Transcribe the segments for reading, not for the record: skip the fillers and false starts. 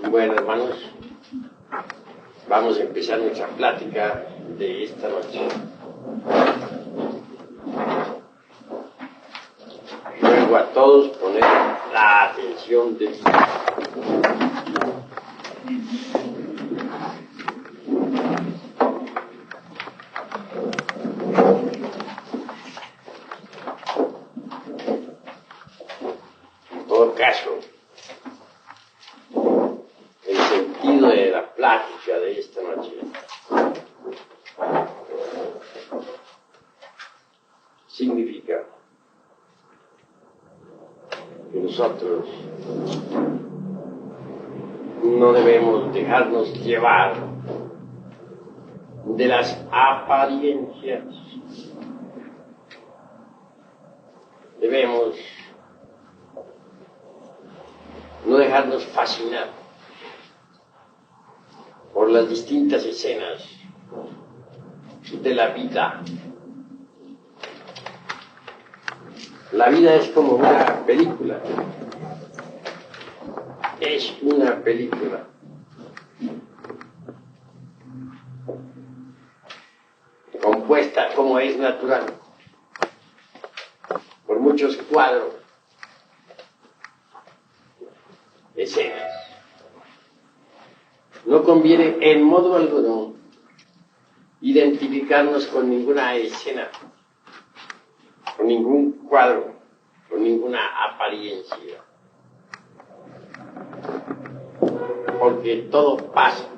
Bueno, hermanos, vamos a empezar nuestra plática de esta noche. Ruego a todos poner la atención de en todo caso. El sentido de la plática de esta noche significa que nosotros no debemos dejarnos llevar de las apariencias. Debemos no dejarnos fascinar por las distintas escenas de la vida. La vida es como una película. Es una película. Compuesta, como es natural, por muchos cuadros, escenas. No conviene en modo alguno identificarnos con ninguna escena, con ningún cuadro, con ninguna apariencia. Porque todo pasa.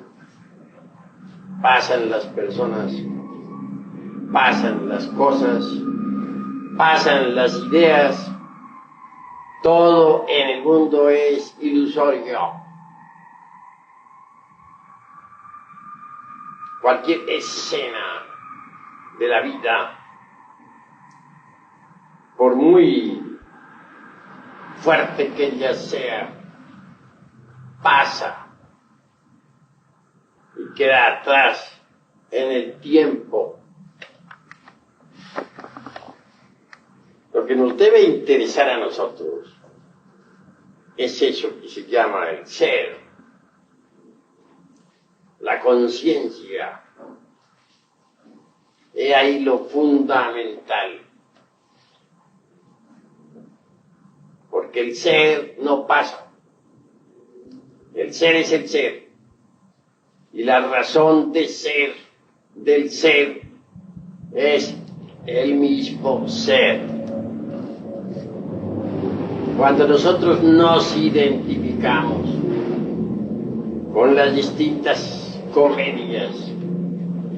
Pasan las personas, pasan las cosas, pasan las ideas. Todo en el mundo es ilusorio. Cualquier escena de la vida, por muy fuerte que ella sea, pasa y queda atrás en el tiempo. Lo que nos debe interesar a nosotros es eso que se llama el ser, la conciencia. He ahí lo fundamental. Porque el ser no pasa. El ser es el ser. Y la razón de ser del ser es el mismo ser. Cuando nosotros nos identificamos con las distintas comedias,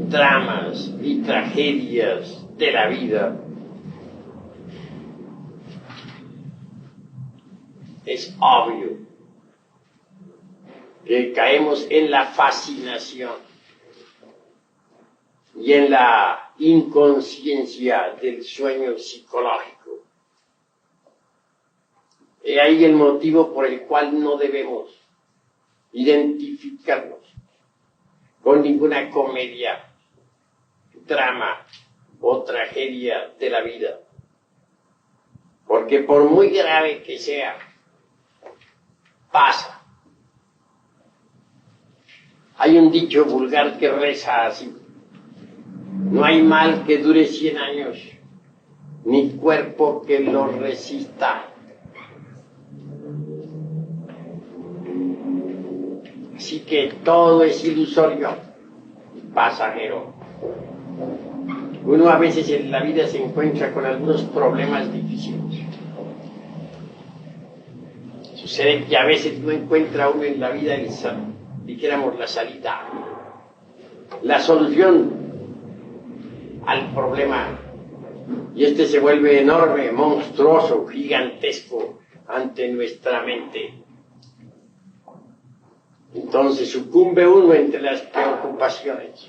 dramas y tragedias de la vida, es obvio que caemos en la fascinación y en la inconsciencia del sueño psicológico. He ahí el motivo por el cual no debemos identificarnos con ninguna comedia, drama o tragedia de la vida. Porque por muy grave que sea, pasa. Hay un dicho vulgar que reza así: no hay mal que dure 100 años, ni cuerpo que lo resista. Así que todo es ilusorio, pasajero. Uno a veces en la vida se encuentra con algunos problemas difíciles. Sucede que a veces no encuentra uno en la vida dijéramos la salida, la solución al problema. Y este se vuelve enorme, monstruoso, gigantesco ante nuestra mente. Entonces sucumbe uno entre las preocupaciones.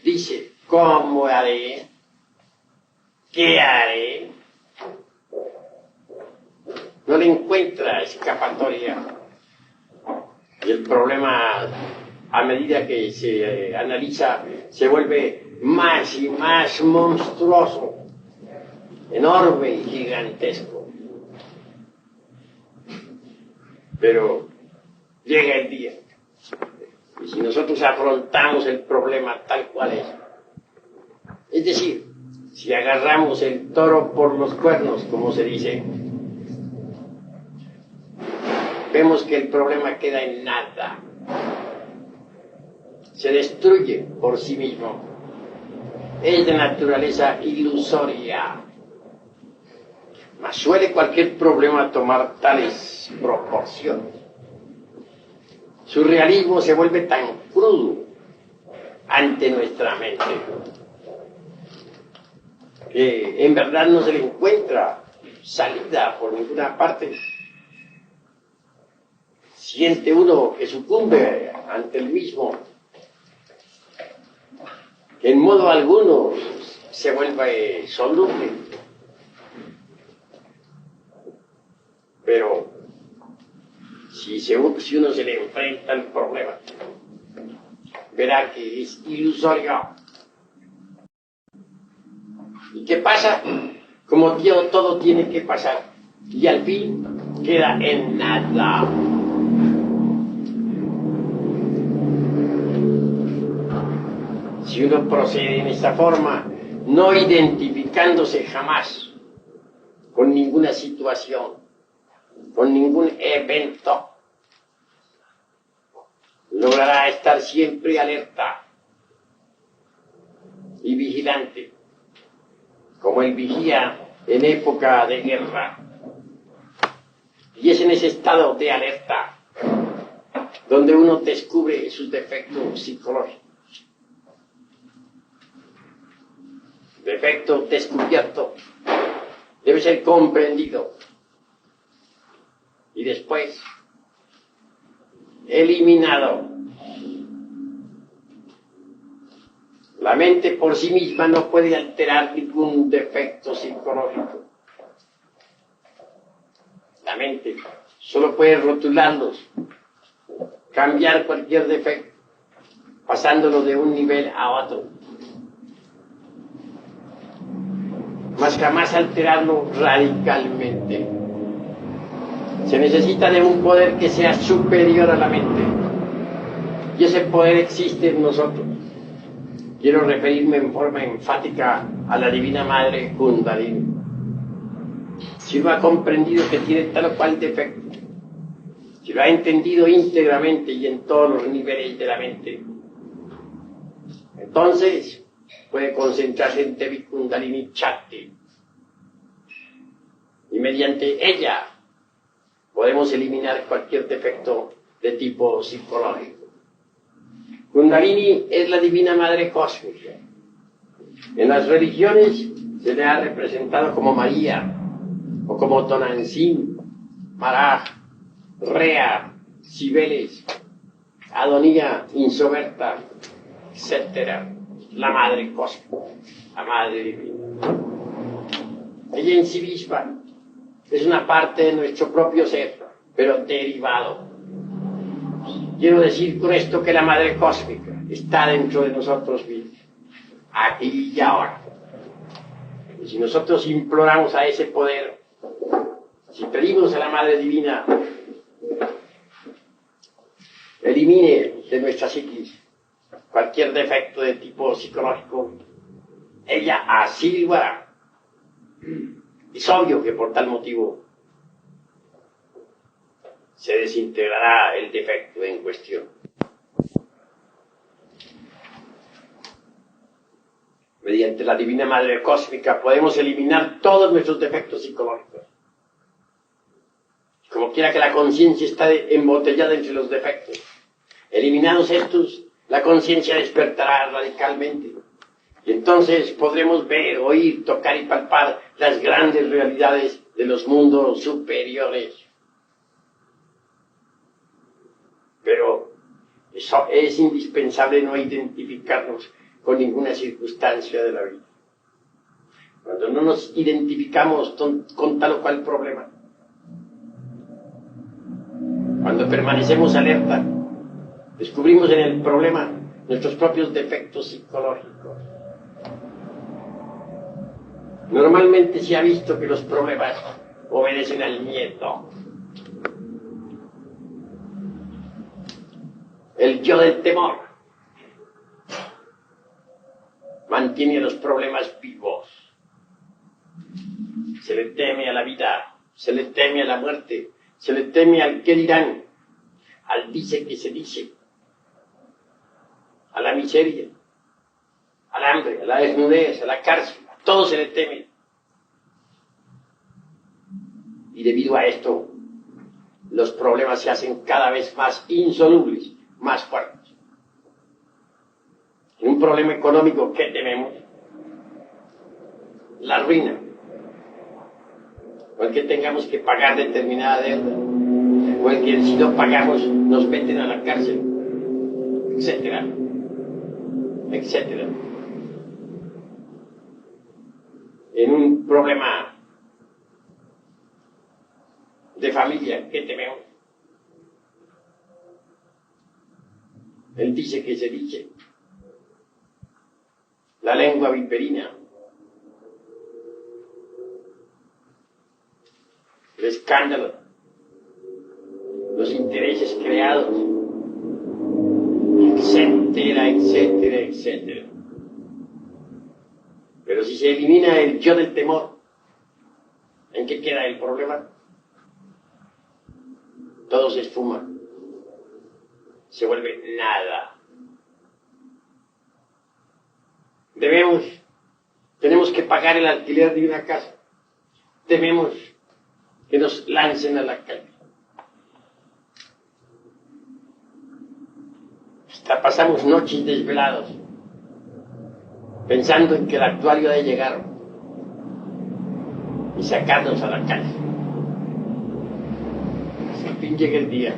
Dice, ¿cómo haré? ¿Qué haré? No le encuentra escapatoria. Y el problema, a medida que se analiza, se vuelve más y más monstruoso, enorme y gigantesco. Pero llega el día. Y si nosotros afrontamos el problema tal cual es decir, si agarramos el toro por los cuernos, como se dice, vemos que el problema queda en nada. Se destruye por sí mismo. Es de naturaleza ilusoria. Mas suele cualquier problema tomar tales proporciones. Su realismo se vuelve tan crudo ante nuestra mente que en verdad no se le encuentra salida por ninguna parte. Siente uno que sucumbe ante el mismo, que en modo alguno se vuelve soluble. Pero si uno se le enfrenta al problema, verá que es ilusorio. ¿Y qué pasa? Como todo tiene que pasar, y al fin queda en nada. Si uno procede en esta forma, no identificándose jamás con ninguna situación, con ningún evento, logrará estar siempre alerta y vigilante, como el vigía en época de guerra. Y es en ese estado de alerta donde uno descubre sus defectos psicológicos. Defecto descubierto debe ser comprendido y después eliminado. La mente por sí misma no puede alterar ningún defecto psicológico. La mente solo puede rotularlos, cambiar cualquier defecto, pasándolo de un nivel a otro, mas jamás alterarlo radicalmente. Se necesita de un poder que sea superior a la mente, y ese poder existe en nosotros. Quiero referirme en forma enfática a la Divina Madre Kundalini. Si uno ha comprendido que tiene tal o cual defecto, si lo ha entendido íntegramente y en todos los niveles de la mente, entonces puede concentrarse en Devi Kundalini Chakti. Y mediante ella podemos eliminar cualquier defecto de tipo psicológico. Kundalini es la Divina Madre Cósmica. En las religiones se le ha representado como María, o como Tonantzin, Maraj, Rea, Cibeles, Adonía, Insoberta, etc. La Madre Cósmica, la Madre Divina. Ella en sí misma es una parte de nuestro propio ser, pero derivado. Quiero decir con esto que la Madre Cósmica está dentro de nosotros mismos, aquí y ahora. Y si nosotros imploramos a ese poder, si pedimos a la Madre Divina, elimine de nuestra psiquis cualquier defecto de tipo psicológico, ella así lo hará. Es obvio que por tal motivo se desintegrará el defecto en cuestión. Mediante la Divina Madre Cósmica podemos eliminar todos nuestros defectos psicológicos. Como quiera que la conciencia está embotellada entre los defectos. Eliminados estos, la conciencia despertará radicalmente. Y entonces podremos ver, oír, tocar y palpar las grandes realidades de los mundos superiores. Pero es indispensable no identificarnos con ninguna circunstancia de la vida. Cuando no nos identificamos con tal o cual problema, cuando permanecemos alerta, descubrimos en el problema nuestros propios defectos psicológicos. Normalmente se ha visto que los problemas obedecen al miedo. El yo del temor mantiene los problemas vivos. Se le teme a la vida, se le teme a la muerte, se le teme al qué dirán, al dice que se dice, a la miseria, al hambre, a la desnudez, a la cárcel, a todo se le teme. Y debido a esto, los problemas se hacen cada vez más insolubles, más fuertes. En un problema económico, ¿qué tememos? La ruina. O el que tengamos que pagar determinada deuda. O el que si no pagamos nos meten a la cárcel. Etcétera. Etcétera. En un problema de familia, ¿qué tememos? Él dice que se dice. La lengua viperina. El escándalo. Los intereses creados. Etcétera, etcétera, etcétera. Pero si se elimina el yo del temor, ¿en qué queda el problema? Todo se esfuma, se vuelve nada. Tenemos que pagar el alquiler de una casa, tememos que nos lancen a la calle. Pasamos noches desvelados, pensando en que el actuario ha de llegar y sacarnos a la calle. Al fin llega el día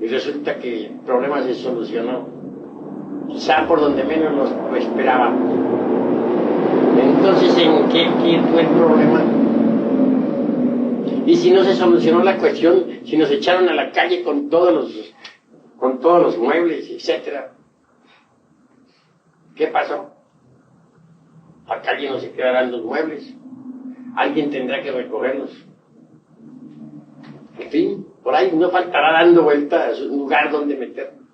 y resulta que el problema se solucionó, quizá por donde menos nos lo esperábamos. Entonces, ¿en qué quedó el problema? Y si no se solucionó la cuestión, si nos echaron a la calle con todos los muebles, etcétera, ¿qué pasó? La calle no se quedarán los muebles, alguien tendrá que recogerlos. En fin, por ahí no faltará dando vuelta a un lugar donde meterlos.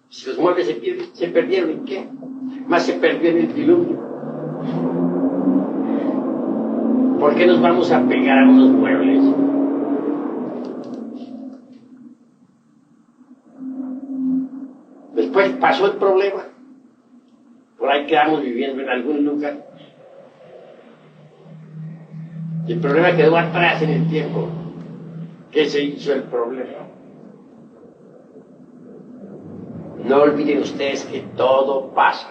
Si los muebles se perdieron, ¿en qué? Más se perdió en el diluvio. ¿Por qué nos vamos a pegar a unos muebles? Después pasó el problema. Por ahí quedamos viviendo en algún lugar. Y el problema quedó atrás en el tiempo. ¿Qué se hizo el problema? No olviden ustedes que todo pasa.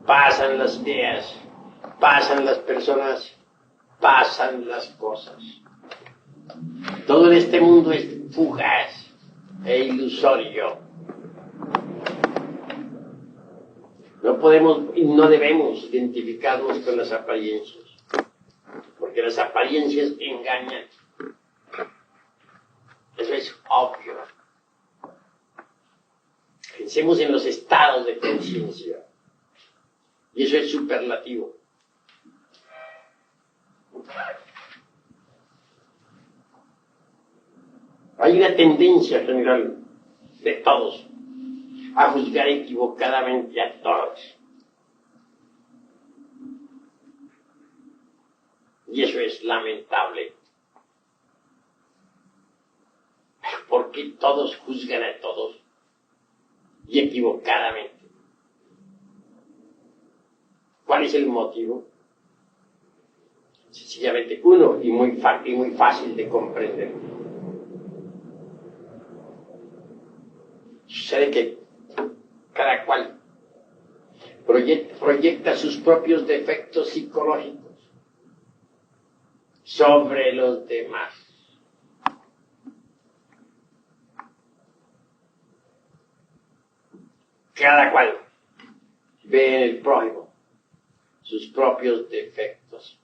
Pasan las ideas, pasan las personas, pasan las cosas. Todo en este mundo es fugaz e ilusorio. No podemos y no debemos identificarnos con las apariencias, porque las apariencias engañan. Eso es obvio. Pensemos en los estados de conciencia. Y eso es superlativo. Hay una tendencia general de todos a juzgar equivocadamente a todos. Y eso es lamentable. Pero ¿por qué todos juzgan a todos? Y equivocadamente. ¿Cuál es el motivo? Sencillamente uno, y muy fácil de comprender. Sucede que cada cual proyecta sus propios defectos psicológicos sobre los demás. Cada cual ve en el prójimo sus propios defectos.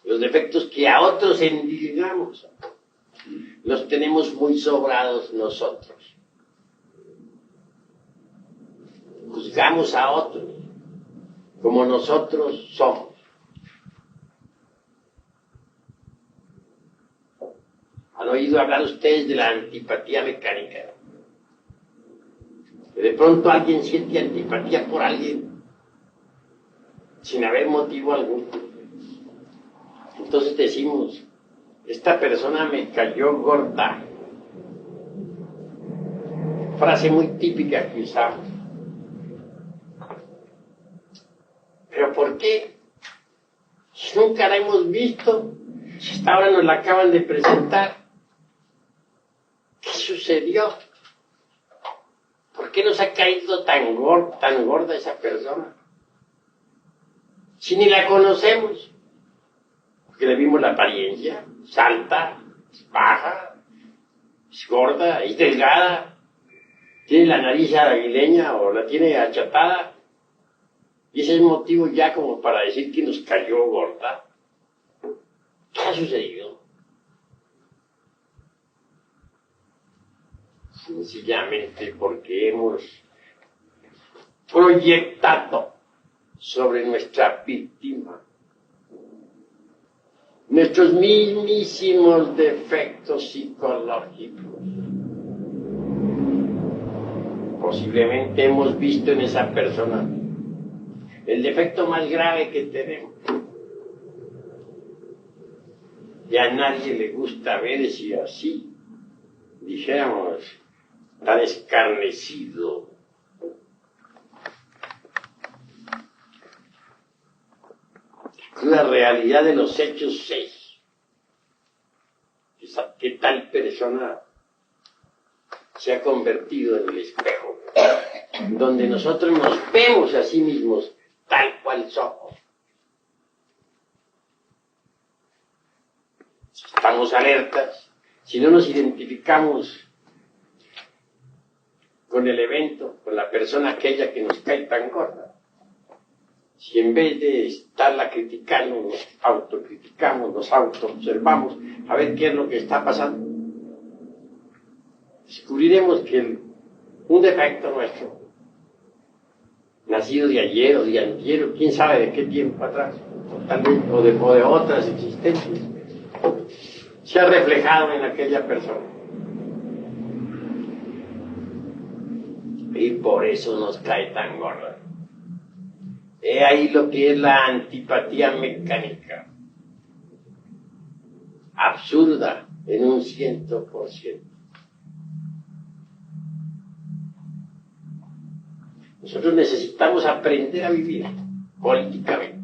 Los defectos que a otros endilgamos, los tenemos muy sobrados nosotros. Juzgamos a otros como nosotros somos. ¿Han oído hablar ustedes de la antipatía mecánica? Que de pronto alguien siente antipatía por alguien sin haber motivo alguno. Entonces decimos, esta persona me cayó gorda. Frase muy típica que usamos. ¿Pero por qué? Si nunca la hemos visto, si hasta ahora nos la acaban de presentar. ¿Qué sucedió? ¿Por qué nos ha caído tan gorda esa persona? Si ni la conocemos. Porque le vimos la apariencia, es alta, es baja, es gorda, es delgada, tiene la nariz aguileña o la tiene achatada. Y ese es motivo ya como para decir que nos cayó gorda. ¿Qué ha sucedido? Sencillamente porque hemos proyectado sobre nuestra víctima nuestros mismísimos defectos psicológicos. Posiblemente hemos visto en esa persona el defecto más grave que tenemos. Y a nadie le gusta verse así, dijéramos, tan escarnecido. La realidad de los hechos es que tal persona se ha convertido en el espejo, donde nosotros nos vemos a sí mismos tal cual somos. Si estamos alertas, si no nos identificamos con el evento, con la persona aquella que nos cae tan gorda, si en vez de estarla criticando, nos autocriticamos, nos autoobservamos, a ver qué es lo que está pasando, descubriremos que un defecto nuestro, nacido de ayer o de antier, o quién sabe de qué tiempo atrás, tal vez, o de otras existencias, se ha reflejado en aquella persona. Y por eso nos cae tan gorda. He ahí lo que es la antipatía mecánica, absurda en un 100%. Nosotros necesitamos aprender a vivir políticamente.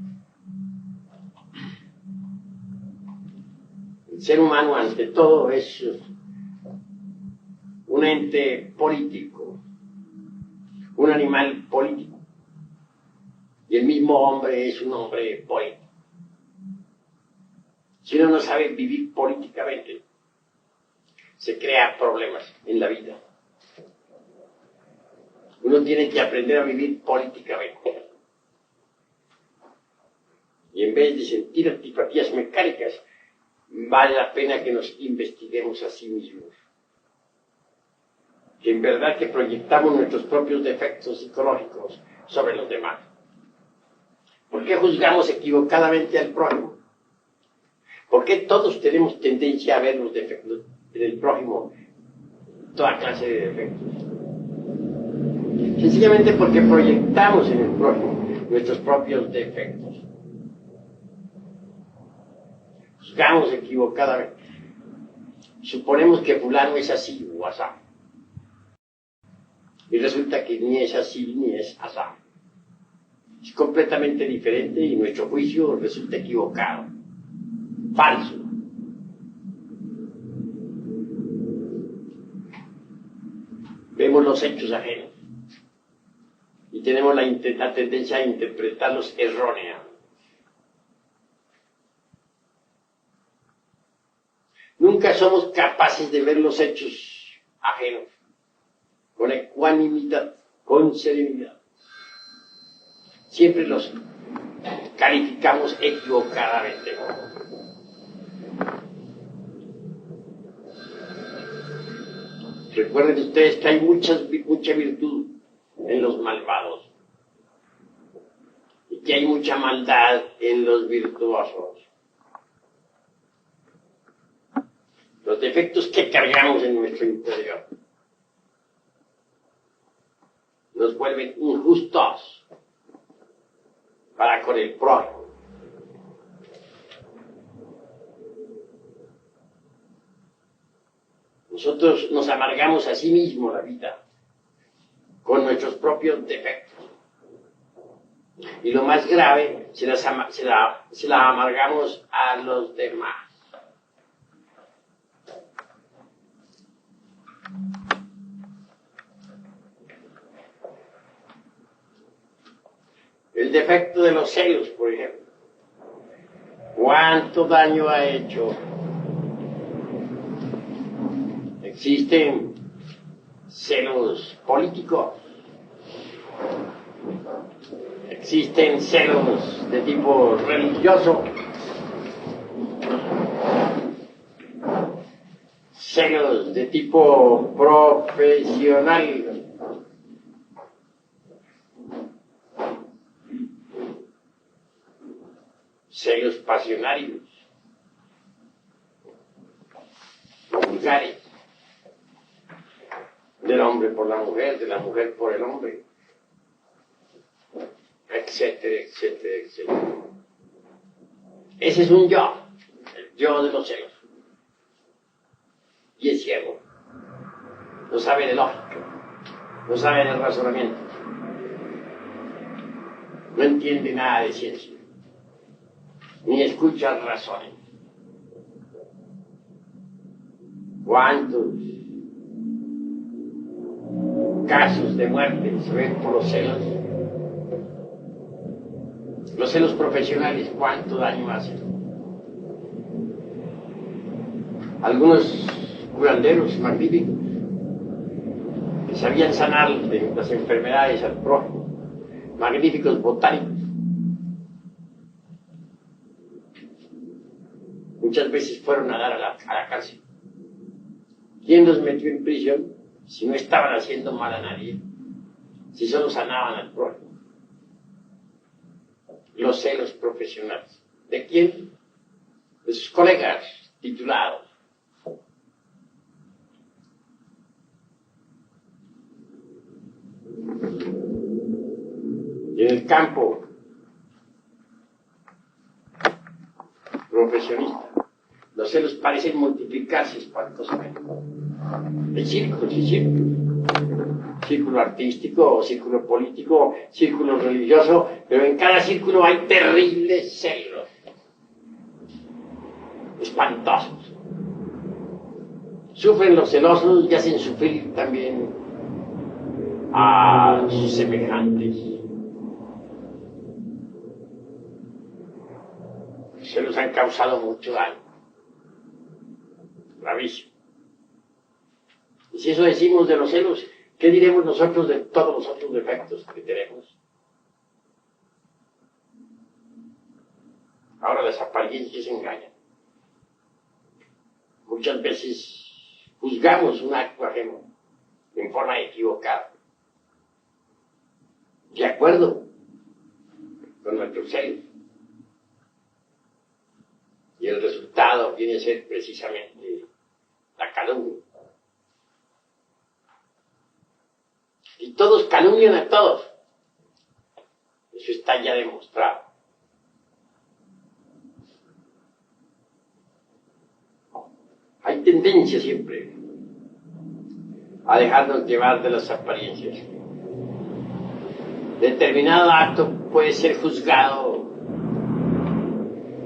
El ser humano, ante todo, es un ente político, un animal político. Y el mismo hombre es un hombre político. Si uno no sabe vivir políticamente, se crean problemas en la vida. Uno tiene que aprender a vivir políticamente. Y en vez de sentir antipatías mecánicas, vale la pena que nos investiguemos a sí mismos. Que en verdad que proyectamos nuestros propios defectos psicológicos sobre los demás. ¿Por qué juzgamos equivocadamente al prójimo? ¿Por qué todos tenemos tendencia a ver los defectos en el prójimo? Toda clase de defectos. Sencillamente porque proyectamos en el prójimo nuestros propios defectos. Juzgamos equivocadamente. Suponemos que fulano es así o asá. Y resulta que ni es así ni es asá. Es completamente diferente y nuestro juicio resulta equivocado, falso. Vemos los hechos ajenos y tenemos la tendencia a interpretarlos erróneamente. Nunca somos capaces de ver los hechos ajenos con ecuanimidad, con serenidad. Siempre los calificamos equivocadamente. Recuerden ustedes que hay mucha virtud en los malvados y que hay mucha maldad en los virtuosos. Los los defectos que cargamos en nuestro interior nos vuelven injustos para con el prójimo. Nosotros nos amargamos a sí mismos la vida con nuestros propios defectos. Y lo más grave, se la amargamos a los demás. El defecto de los celos, por ejemplo. ¿Cuánto daño ha hecho? Existen celos políticos. Existen celos de tipo religioso. Celos de tipo profesional. Celos pasionarios, vulgares, del hombre por la mujer, de la mujer por el hombre, etcétera, etcétera, etcétera. Ese es un yo, el yo de los celos. Y es ciego, no sabe de lógica, no sabe del razonamiento, no entiende nada de ciencia, ni escucha razones. ¿Cuántos casos de muerte se ven por los celos? Los celos profesionales, ¿cuánto daño hacen? Algunos curanderos magníficos que sabían sanar de las enfermedades al prójimo, magníficos botánicos, muchas veces fueron a dar a la cárcel. ¿Quién los metió en prisión si no estaban haciendo mal a nadie? Si solo sanaban al prójimo. Los celos profesionales. ¿De quién? De sus colegas titulados. Y en el campo profesionista, los celos parecen multiplicarse espantosamente. Hay círculos y círculos. Círculo artístico, círculo político, círculo religioso, pero en cada círculo hay terribles celos. Espantosos. Sufren los celosos y hacen sufrir también a sus semejantes. Los celos han causado mucho daño. Gravísimo. Y si eso decimos de los celos, ¿qué diremos nosotros de todos los otros defectos que tenemos? Ahora las apariencias engañan. Muchas veces juzgamos un acto ajeno en forma equivocada, de acuerdo con nuestros celos. Y el resultado viene a ser precisamente la calumnia. Y todos calumnian a todos. Eso está ya demostrado. Hay tendencia siempre a dejarnos llevar de las apariencias. Determinado acto puede ser juzgado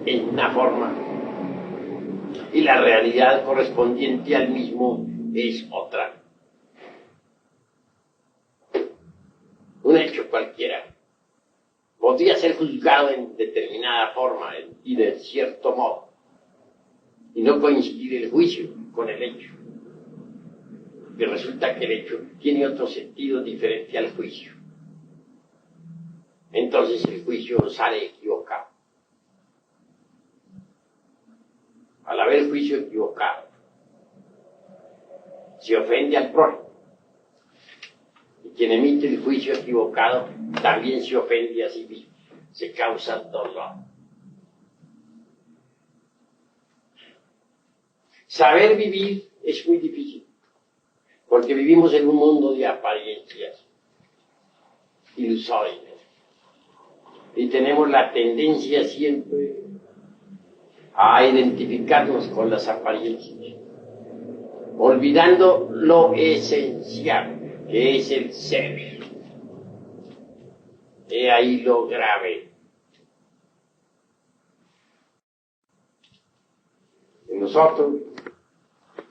en una forma y la realidad correspondiente al mismo es otra. Un hecho cualquiera podría ser juzgado en determinada forma y de cierto modo, y no coincidir el juicio con el hecho. Y resulta que el hecho tiene otro sentido diferente al juicio. Entonces el juicio sale equivocado. Al haber juicio equivocado, se ofende al prójimo. Y quien emite el juicio equivocado también se ofende a sí mismo. Se causa dolor. Saber vivir es muy difícil, porque vivimos en un mundo de apariencias ilusorias y tenemos la tendencia siempre a identificarnos con las apariencias, olvidando lo esencial, que es el ser. He ahí lo grave. En nosotros,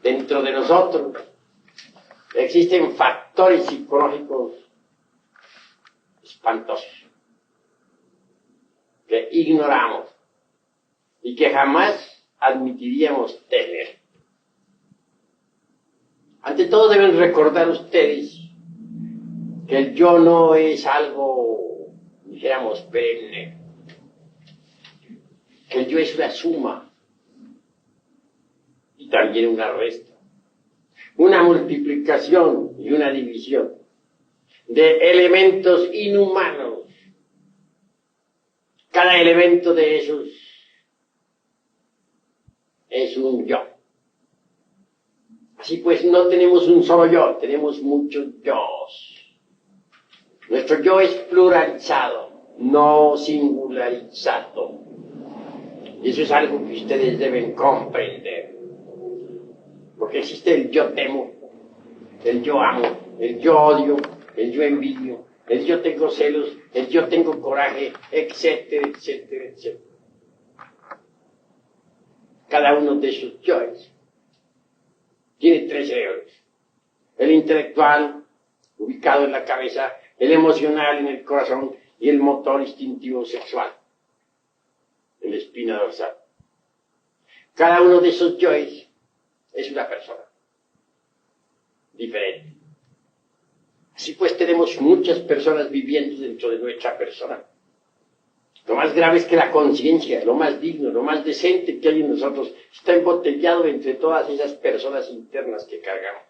dentro de nosotros, existen factores psicológicos espantosos que ignoramos y que jamás admitiríamos tener. Ante todo deben recordar ustedes que el yo no es algo, dijéramos, perenne, que el yo es una suma y también una resta, una multiplicación y una división de elementos inhumanos. Cada elemento de esos es un yo. Así pues, no tenemos un solo yo, tenemos muchos yos. Nuestro yo es pluralizado, no singularizado. Y eso es algo que ustedes deben comprender. Porque existe el yo temo, el yo amo, el yo odio, el yo envidio, el yo tengo celos, el yo tengo coraje, etcétera, etcétera, etcétera. Cada uno de esos yoes tiene tres cerebros. El intelectual, ubicado en la cabeza, el emocional en el corazón y el motor instintivo sexual en la espina dorsal. Cada uno de esos yoes es una persona diferente. Así pues tenemos muchas personas viviendo dentro de nuestra persona. Lo más grave es que la conciencia, lo más digno, lo más decente que hay en nosotros, está embotellado entre todas esas personas internas que cargamos.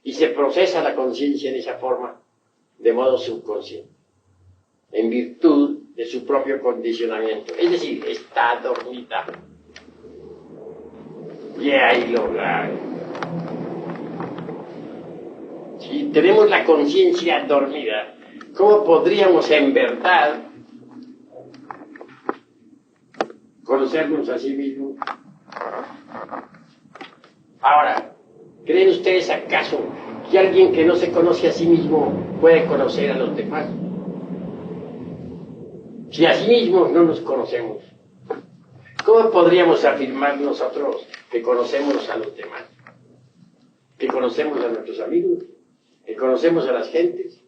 Y se procesa la conciencia en esa forma, de modo subconsciente, en virtud de su propio condicionamiento. Es decir, está dormida. Y ahí lo grave. Si tenemos la conciencia dormida, ¿cómo podríamos en verdad conocernos a sí mismos? Ahora, ¿creen ustedes acaso que alguien que no se conoce a sí mismo puede conocer a los demás? Si a sí mismos no nos conocemos, ¿cómo podríamos afirmar nosotros que conocemos a los demás? Que conocemos a nuestros amigos, que conocemos a las gentes.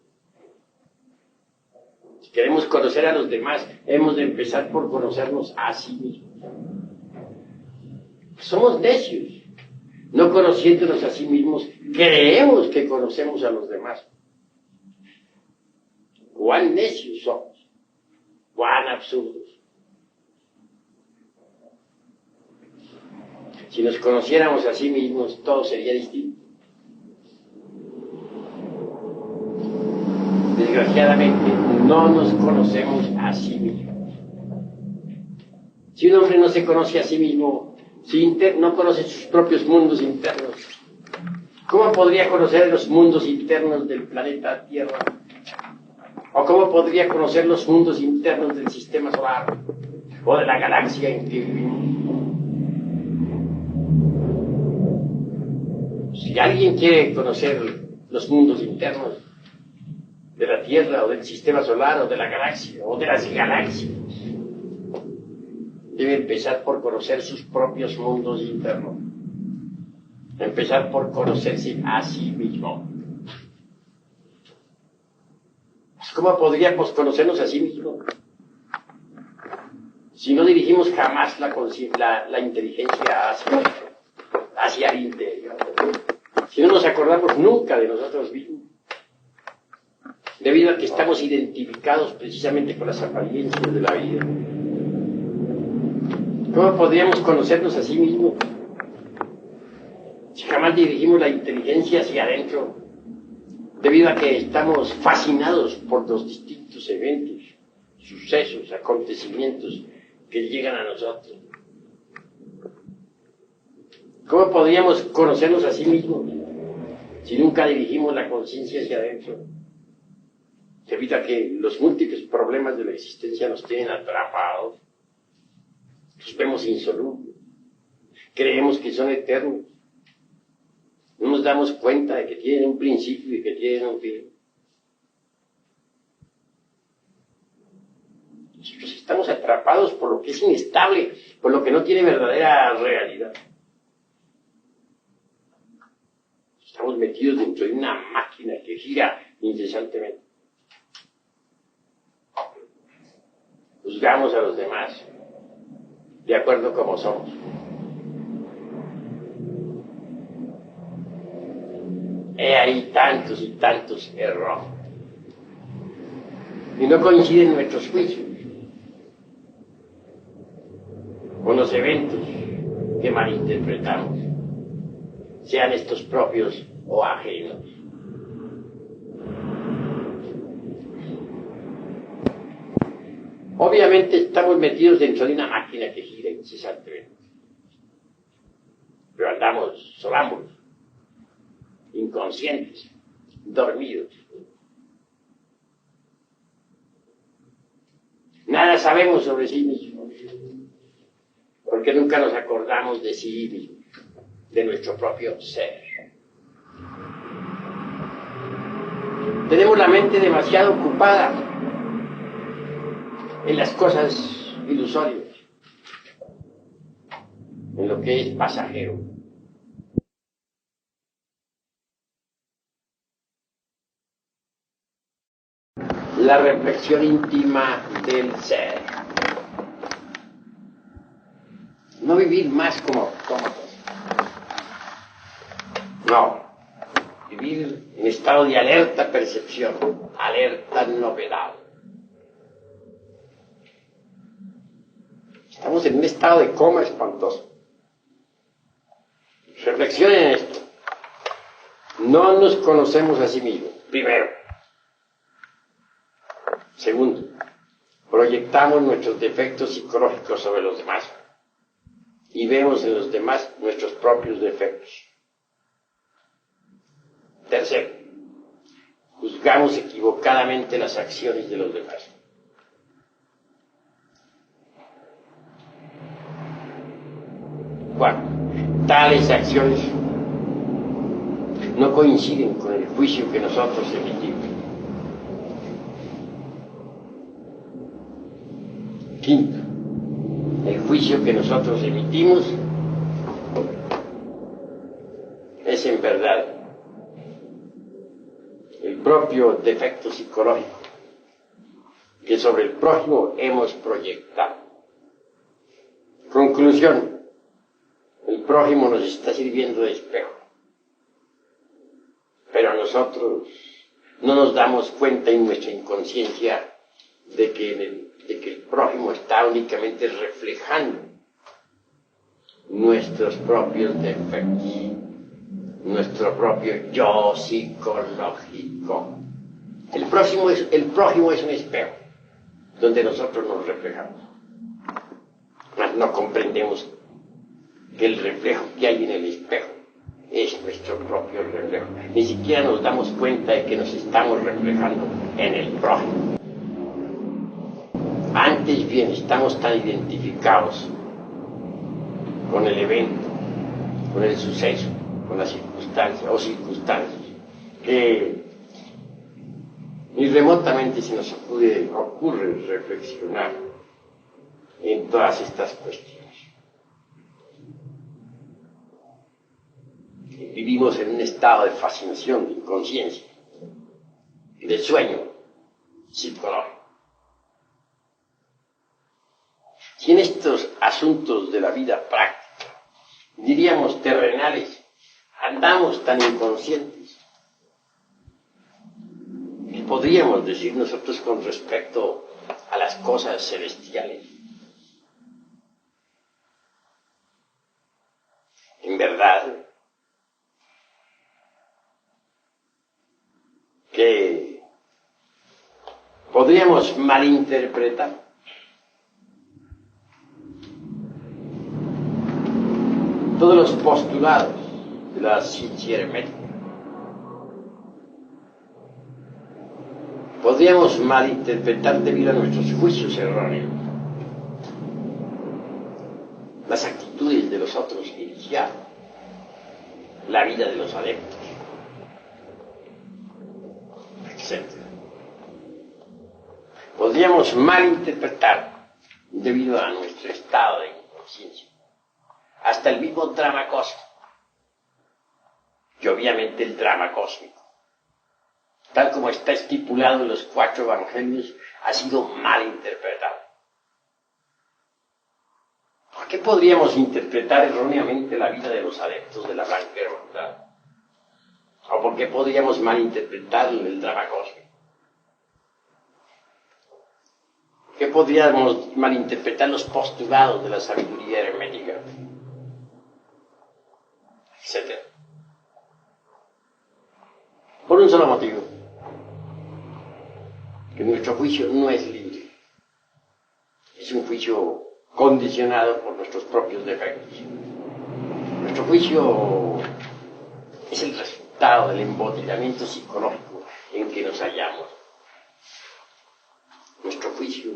Si queremos conocer a los demás, hemos de empezar por conocernos a sí mismos. Somos necios. No conociéndonos a sí mismos, creemos que conocemos a los demás. Cuán necios somos, cuán absurdos. Si nos conociéramos a sí mismos, todo sería distinto. Desgraciadamente, no nos conocemos a sí mismos. Si un hombre no se conoce a sí mismo, si no conoce sus propios mundos internos, ¿cómo podría conocer los mundos internos del planeta Tierra? ¿O cómo podría conocer los mundos internos del sistema solar o de la galaxia en que vivimos? Si alguien quiere conocer los mundos internos de la Tierra o del sistema solar o de la galaxia o de las galaxias, debe empezar por conocer sus propios mundos internos. Empezar por conocerse a sí mismo. ¿Cómo podríamos conocernos a sí mismos si no dirigimos jamás la inteligencia hacia el interior? Si no nos acordamos nunca de nosotros mismos, debido a que estamos identificados precisamente con las apariencias de la vida. ¿Cómo podríamos conocernos a sí mismos si jamás dirigimos la inteligencia hacia adentro, debido a que estamos fascinados por los distintos eventos, sucesos, acontecimientos que llegan a nosotros? ¿Cómo podríamos conocernos a sí mismos si nunca dirigimos la conciencia hacia adentro? Se evita que los múltiples problemas de la existencia nos tienen atrapados, los vemos insolubles, creemos que son eternos, no nos damos cuenta de que tienen un principio y que tienen un fin. Nosotros estamos atrapados por lo que es inestable, por lo que no tiene verdadera realidad. Estamos metidos dentro de una máquina que gira incesantemente. Juzgamos a los demás de acuerdo como somos. He ahí tantos y tantos errores. Y no coinciden nuestros juicios con los eventos que malinterpretamos, sean estos propios o ajenos. Obviamente estamos metidos dentro de una máquina que gira incesantemente, pero andamos sonámbulos, inconscientes, dormidos. Nada sabemos sobre sí mismos, porque nunca nos acordamos de sí mismos, de nuestro propio ser. Tenemos la mente demasiado ocupada en las cosas ilusorias, en lo que es pasajero. La reflexión íntima del ser. No vivir más como autómatas. No. Vivir en estado de alerta percepción, alerta novedad. Estamos en un estado de coma espantoso. Reflexionen en esto. No nos conocemos a sí mismos, primero. Segundo, proyectamos nuestros defectos psicológicos sobre los demás y vemos en los demás nuestros propios defectos. Tercero, juzgamos equivocadamente las acciones de los demás. Cuarto, tales acciones no coinciden con el juicio que nosotros emitimos. Quinto, el juicio que nosotros emitimos es en verdad el propio defecto psicológico que sobre el prójimo hemos proyectado. Conclusión, el prójimo nos está sirviendo de espejo, pero nosotros no nos damos cuenta en nuestra inconsciencia de que el prójimo está únicamente reflejando nuestros propios defectos, nuestro propio yo psicológico. El prójimo es un espejo donde nosotros nos reflejamos. Mas no comprendemos que el reflejo que hay en el espejo es nuestro propio reflejo. Ni siquiera nos damos cuenta de que nos estamos reflejando en el prójimo. Antes bien, estamos tan identificados con el evento, con el suceso, con la circunstancia o circunstancias, que ni remotamente se nos ocurre reflexionar en todas estas cuestiones. Vivimos en un estado de fascinación, de inconsciencia, de sueño psicológico. Si en estos asuntos de la vida práctica, diríamos terrenales, andamos tan inconscientes, ¿qué podríamos decir nosotros con respecto a las cosas celestiales? En verdad, que podríamos malinterpretar todos los postulados de la ciencia hermética. Podríamos malinterpretar debido a nuestros juicios erróneos las actitudes de los otros iniciados, la vida de los adeptos, etc. Podríamos malinterpretar debido a nuestro estado de inconsciencia hasta el mismo drama cósmico, y obviamente el drama cósmico, tal como está estipulado en los 4 evangelios, ha sido mal interpretado. ¿Por qué podríamos interpretar erróneamente la vida de los adeptos de la Blanca Hermandad? ¿O por qué podríamos malinterpretar el drama cósmico? ¿Por qué podríamos malinterpretar los postulados de la sabiduría hermética? Etcétera. Por un solo motivo: que nuestro juicio no es libre. Es un juicio condicionado por nuestros propios defectos. Nuestro juicio es el resultado del embotellamiento psicológico en que nos hallamos. Nuestro juicio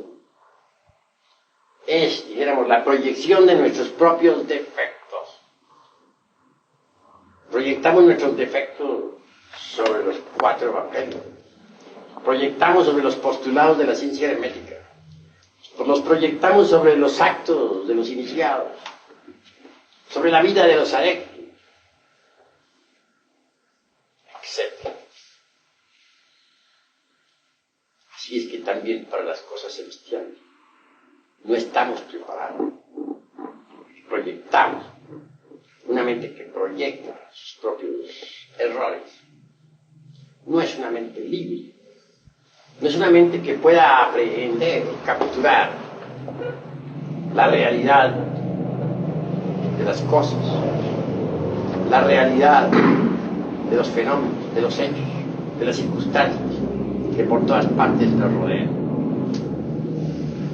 es, dijéramos, la proyección de nuestros propios defectos. Proyectamos nuestros defectos sobre los 4 evangelios. Proyectamos sobre los postulados de la ciencia hermética. Los proyectamos sobre los actos de los iniciados, sobre la vida de los adeptos, etc. Así es que también para las cosas celestiales no estamos preparados. Proyectamos. Una mente que proyecta sus propios errores no es una mente libre. No es una mente que pueda aprehender, capturar la realidad de las cosas, la realidad de los fenómenos, de los hechos, de las circunstancias que por todas partes nos rodean.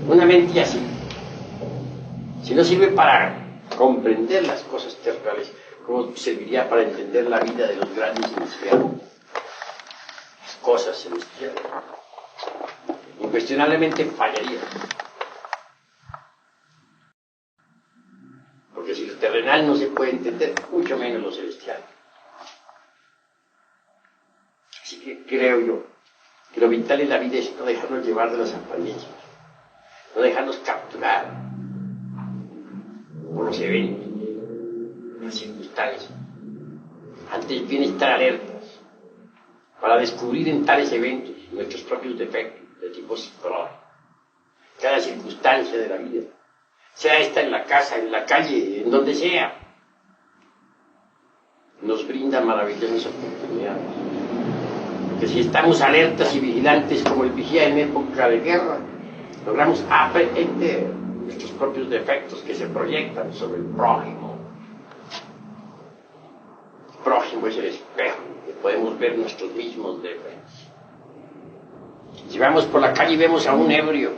Una mente así, si no sirve para comprender las cosas terrenales, ¿cómo serviría para entender la vida de los grandes iniciados? Las cosas celestiales. Incuestionablemente fallaría. Porque si lo terrenal no se puede entender, mucho menos lo celestial. Así que creo yo que lo vital en la vida es no dejarnos llevar de las apariencias, no dejarnos capturar por los eventos, las circunstancias. Antes bien estar alertas para descubrir en tales eventos nuestros propios defectos de tipo psicológico. Cada circunstancia de la vida, sea esta en la casa, en la calle, en donde sea, nos brinda maravillosas oportunidades. Porque si estamos alertas y vigilantes como el vigía en época de guerra, logramos aprehender nuestros propios defectos que se proyectan sobre el prójimo. El prójimo es el espejo que podemos ver nuestros mismos defectos. Si vamos por la calle y vemos a un ebrio,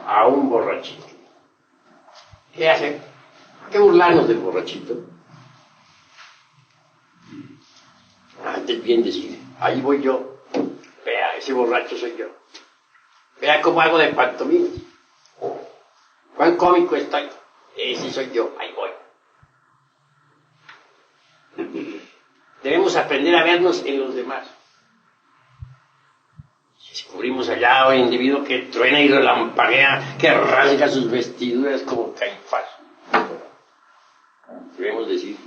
a un borrachito, ¿qué hace? ¿Hay que burlarnos del borrachito? Antes bien decir, ahí voy yo, vea, ese borracho soy yo. Vea cómo hago de pantomima. Cuán cómico estoy. Ese soy yo, ahí voy. Debemos aprender a vernos en los demás. Descubrimos allá a un individuo que truena y relampaguea, que rasga sus vestiduras como Caifás. Debemos decir,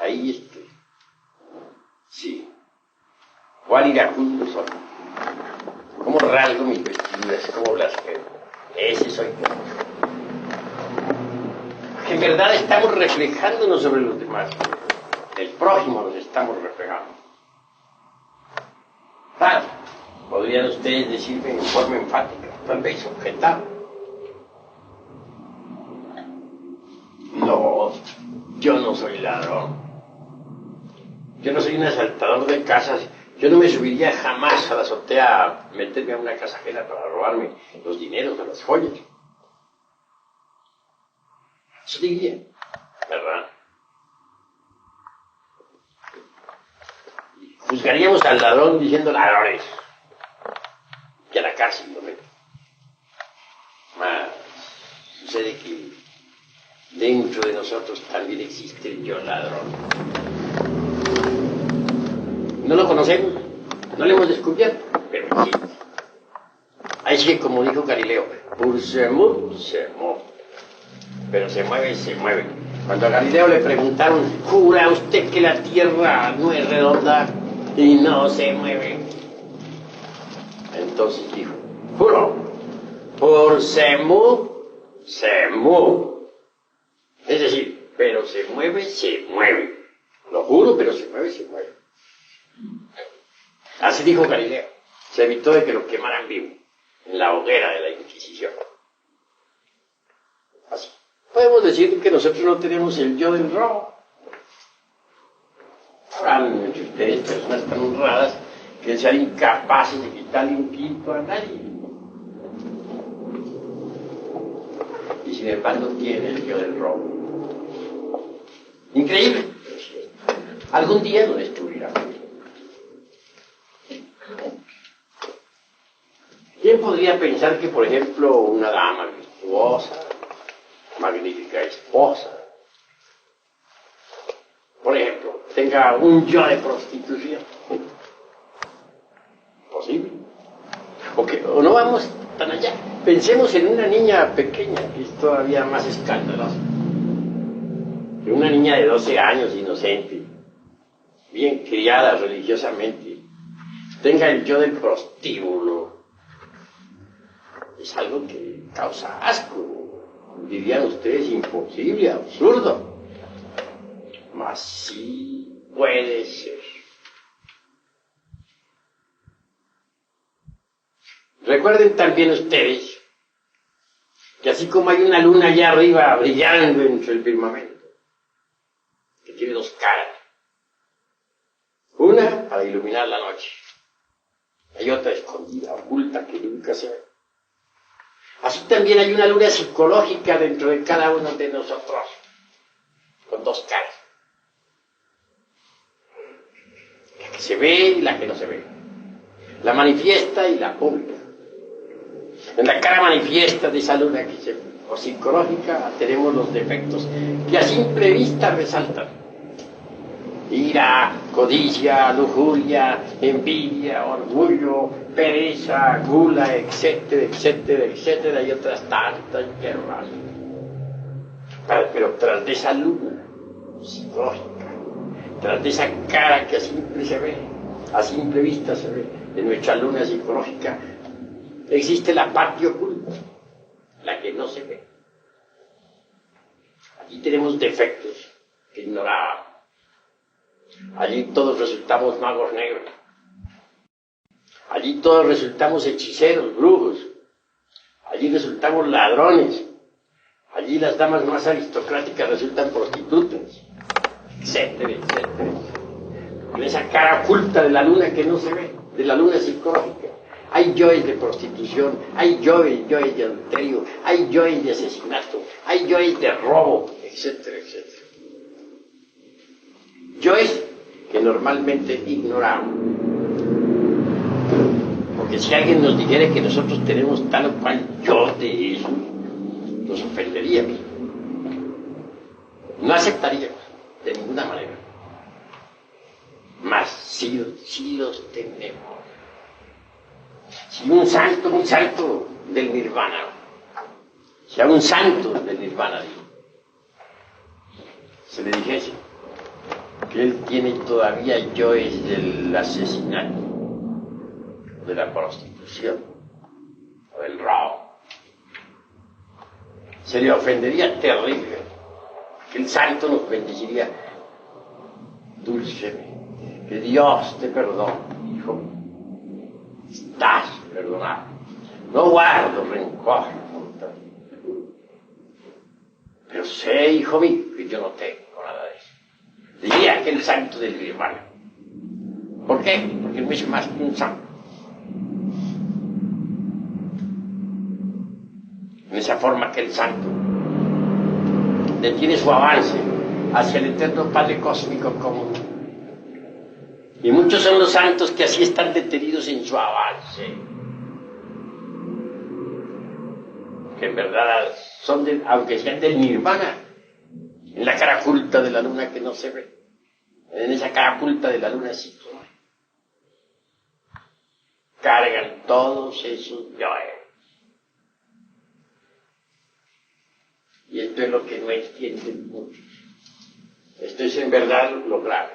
ahí estoy. Sí. ¿Cuál iracundo soy? ¿Cómo rasgo mis vestiduras? ¿Cómo blasfemo? Ese soy yo. Porque en verdad estamos reflejándonos sobre los demás. El prójimo nos estamos reflejando. Claro, podrían ustedes decirme en forma enfática, tal vez objetar. No, yo no soy ladrón. Yo no soy un asaltador de casas. Yo no me subiría jamás a la azotea a meterme a una casa ajena para robarme los dineros o las joyas. Eso diría, ¿verdad? Juzgaríamos al ladrón diciendo ladrones, que a la cárcel lo meten. Mas sucede que dentro de nosotros también existe el yo ladrón. No lo conocemos, no lo hemos descubierto, pero existe. Ahí sí, como dijo Galileo, pur se mueve, pero se mueve, se mueve. Cuando a Galileo le preguntaron, ¿jura usted que la Tierra no es redonda y no se mueve? Entonces dijo, juro, por se mueve. Es decir, pero se mueve, se mueve. Lo juro, pero se mueve, se mueve. Así dijo Galileo. Se evitó de que lo quemaran vivo en la hoguera de la Inquisición. Así. Podemos decir que nosotros no tenemos el yo del robo. Habrán entre ustedes personas tan honradas que sean incapaces de quitarle un quinto a nadie. Y sin embargo tienen el yo del robo. Increíble. Algún día lo descubrirán. ¿Quién podría pensar que, por ejemplo, una dama virtuosa, magnífica esposa, por ejemplo, tenga un yo de prostitución? ¿Posible? O no vamos tan allá. Pensemos en una niña pequeña, que es todavía más escandalosa. Que una niña de 12 años, inocente, bien criada religiosamente, tenga el yo del prostíbulo. Es algo que causa asco, dirían ustedes, imposible, absurdo. Mas sí puede ser. Recuerden también ustedes que así como hay una luna allá arriba brillando entre el firmamento, que tiene dos caras, una para iluminar la noche, hay otra escondida, oculta, que nunca se ve. Así también hay una luna psicológica dentro de cada uno de nosotros, con dos caras. La que se ve y la que no se ve. La manifiesta y la pública. En la cara manifiesta de esa luna o psicológica tenemos los defectos que a simple vista resaltan. Ira, codicia, lujuria, envidia, orgullo, pereza, gula, etcétera, etcétera, etcétera, y otras tantas guerras. Pero tras de esa luna psicológica, tras de esa cara que a simple vista se ve, de nuestra luna psicológica, existe la parte oculta, la que no se ve. Allí tenemos defectos que ignorábamos. Allí todos resultamos magos negros. Allí todos resultamos hechiceros, brujos. Allí resultamos ladrones. Allí las damas más aristocráticas resultan prostitutas, etcétera, etcétera. En esa cara oculta de la luna que no se ve, de la luna psicológica, hay yoes de prostitución, hay yoes de adulterio, hay yoes de asesinato, hay yoes de robo, etcétera, etcétera. Yoes que normalmente ignoramos. Porque si alguien nos dijera que nosotros tenemos tal o cual yo de eso, nos ofenderíamos. No aceptaríamos, de ninguna manera. Mas sí los tenemos. Si un santo del nirvana, si a un santo del nirvana se le dijese que él tiene todavía yoes del asesinato, de la prostitución, o del robo, se le ofendería terrible. El santo nos bendeciría dulcemente. Que Dios te perdone, hijo. Estás perdonado. No guardo rencor contra ti. Pero sé, hijo mío, que yo no tengo nada de eso. Diría aquel santo del nirvana. ¿Por qué? Porque no es más que un santo. En esa forma que el santo detiene su avance hacia el eterno Padre Cósmico común. Y muchos son los santos que así están detenidos en su avance, que en verdad son, aunque sean del nirvana, en la cara oculta de la luna que no se ve, en esa cara oculta de la luna sí cargan todos esos yoes. Y esto es lo que no entienden muchos. Esto es en verdad lo grave.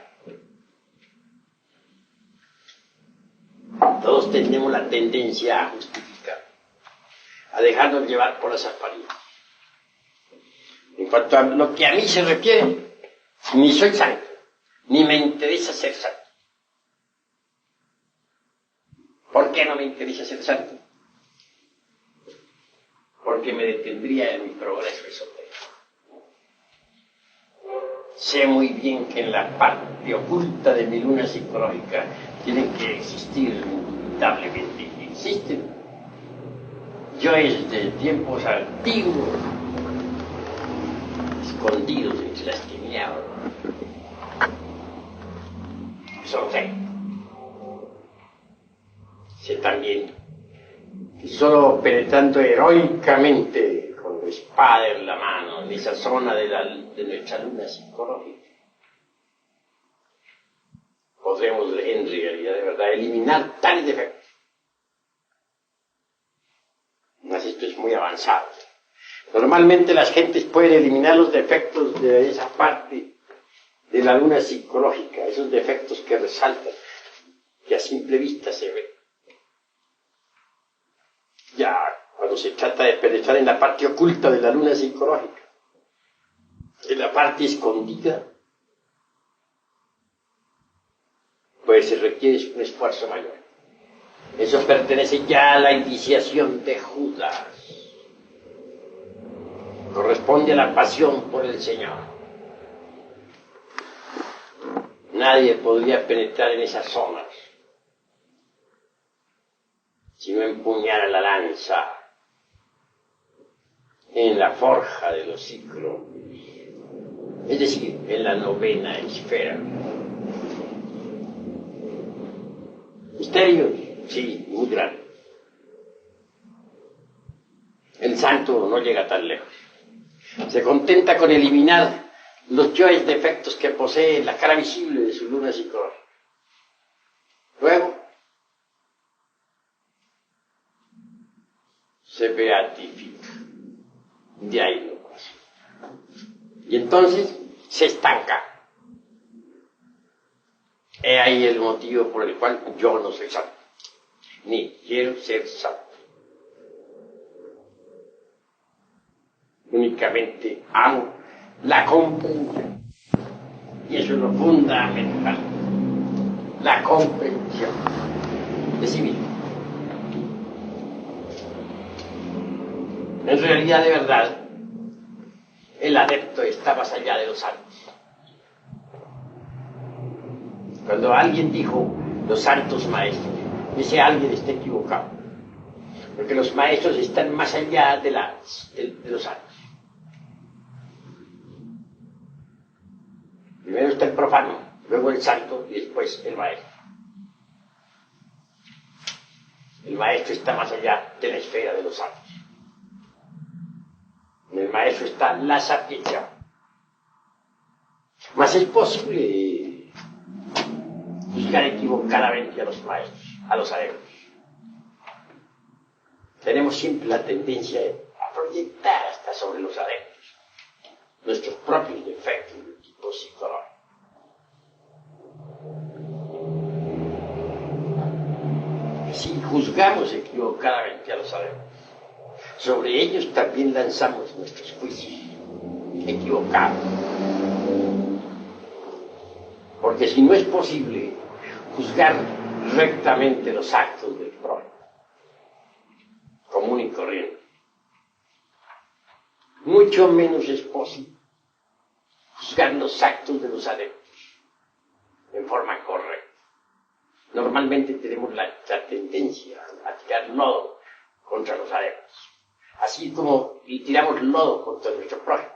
Todos tenemos la tendencia a justificar, a dejarnos llevar por las apariencias. En cuanto a lo que a mí se refiere, ni soy santo, ni me interesa ser santo. ¿Por qué no me interesa ser santo? Porque me detendría en mi progreso esotérico. Sé muy bien que en la parte oculta de mi luna psicológica tienen que existir indubitablemente, y existen yoes de tiempos antiguos, escondidos entre las tinieblas. Eso sé también que solo penetrando heroicamente con la espada en la mano en esa zona de nuestra luna psicológica podremos en realidad de verdad eliminar tales defectos. Mas esto es muy avanzado. Normalmente las gentes pueden eliminar los defectos de esa parte de la luna psicológica, esos defectos que resaltan, que a simple vista se ven. Ya cuando se trata de penetrar en la parte oculta de la luna psicológica, en la parte escondida, pues se requiere un esfuerzo mayor. Eso pertenece ya a la iniciación de Judas. Corresponde a la pasión por el Señor. Nadie podría penetrar en esas zonas si no empuñara la lanza en la forja de los ciclos, es decir, en la novena esfera. Misterios, sí, muy grandes. El santo no llega tan lejos. Se contenta con eliminar los yoes defectos que posee en la cara visible de su luna psicológica. Luego, se beatifica. De ahí no pasa. Y entonces se estanca. He ahí el motivo por el cual yo no soy santo, ni quiero ser santo. Únicamente amo la comprensión. Y eso es lo fundamental. La comprensión de sí mismo. En realidad, de verdad, el adepto está más allá de los santos. Cuando alguien dijo los santos maestros, ese alguien está equivocado. Porque los maestros están más allá de los santos. Primero está el profano, luego el santo y después el maestro. El maestro está más allá de la esfera de los santos. En el maestro está la sapiencia. Mas es posible juzgar equivocadamente a los maestros, a los adeptos. Tenemos siempre la tendencia a proyectar hasta sobre los adeptos nuestros propios defectos de tipo psicológico. Si juzgamos equivocadamente a los adeptos, sobre ellos también lanzamos nuestros juicios equivocados. Porque si no es posible juzgar rectamente los actos del prójimo, común y corriente, mucho menos es posible juzgar los actos de los adeptos en forma correcta. Normalmente tenemos la tendencia a tirar lodo contra los adeptos, así como tiramos lodo contra nuestro prójimo.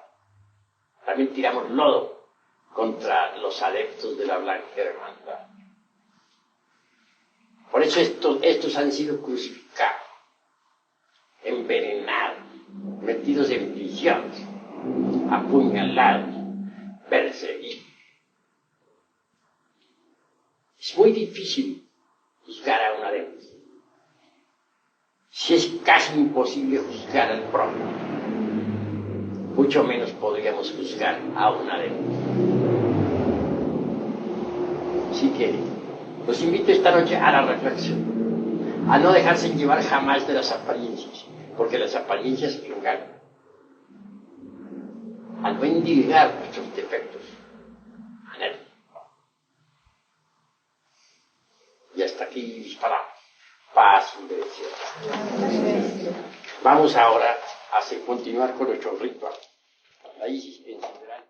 También tiramos lodo contra los adeptos de la blanca hermandad. Por eso estos han sido crucificados, envenenados, metidos en prisiones, apuñalados, perseguidos. Es muy difícil juzgar a un adepto. Si es casi imposible juzgar al prójimo, mucho menos podríamos juzgar a un adepto. Así que los invito esta noche a la reflexión, a no dejarse llevar jamás de las apariencias, porque las apariencias engañan. A no endilgar nuestros defectos a nadie. Y hasta aquí mis palabras. Paz y bendición. Vamos ahora a continuar con nuestro ritual. Ahí encenderán.